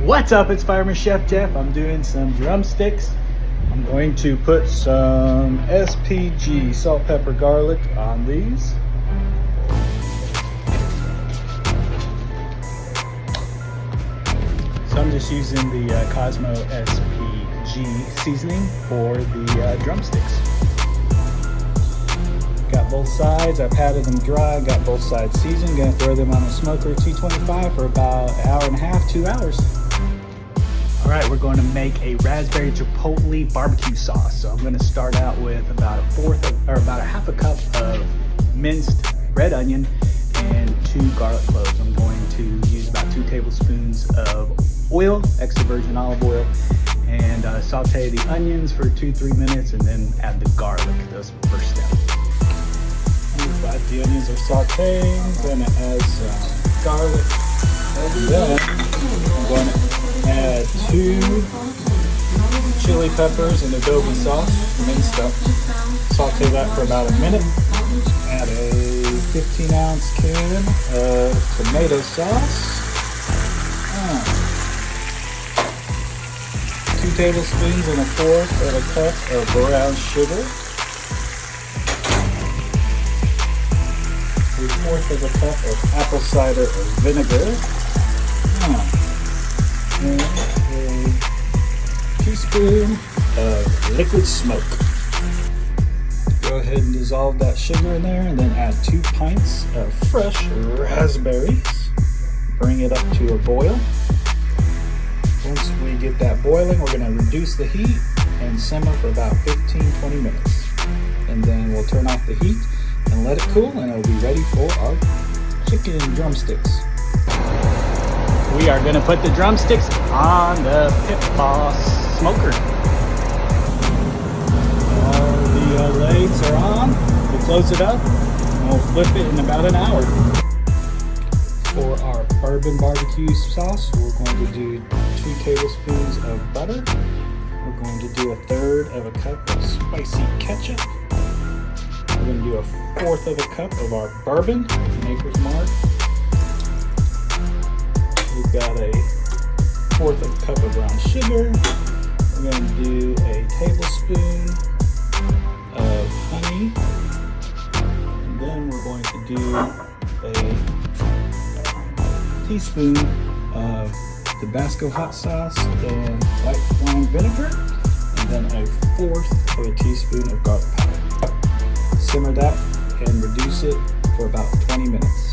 What's up? It's Fireman Chef Geoff. I'm doing some drumsticks. I'm going to put some SPG, salt, pepper, garlic on these. So I'm just using the Cosmo SPG seasoning for the drumsticks. Got both sides, I patted them dry, got both sides seasoned. Gonna throw them on a smoker T25 for about an hour and a half, 2 hours. All right, we're going to make a raspberry chipotle barbecue sauce. So I'm going to start out with about a half a cup of minced red onion and 2 garlic cloves. I'm going to use about 2 tablespoons of oil, extra virgin olive oil, and saute the onions for 2-3 minutes, and then add the garlic. That's the first step. The onions are sauteing, then add some garlic, and then I'm going to add 2 chili peppers and adobe sauce, minced up. Saute that for about a minute. Add a 15-ounce can of tomato sauce. 2 tablespoons and 1/4 of a cup of brown sugar. 3/4 of a cup of apple cider vinegar. And a teaspoon of liquid smoke. Go ahead and dissolve that sugar in there, and then add 2 pints of fresh raspberries. Bring it up to a boil. Once we get that boiling, we're going to reduce the heat and simmer for about 15-20 minutes. And then we'll turn off the heat and let it cool, and it'll be ready for our chicken drumsticks. We are going to put the drumsticks on the Pit Boss smoker. All the legs are on. We'll close it up and we'll flip it in about an hour. For our bourbon barbecue sauce, we're going to do 2 tablespoons of butter. We're going to do 1/3 of a cup of spicy ketchup. We're going to do 1/4 of a cup of our bourbon, Maker's Mark. We've got a 1/4 of a cup of brown sugar. We're going to do a tablespoon of honey. And then we're going to do a teaspoon of Tabasco hot sauce and white wine vinegar. And then a 1/4 of a teaspoon of garlic powder. Simmer that and reduce it for about 20 minutes.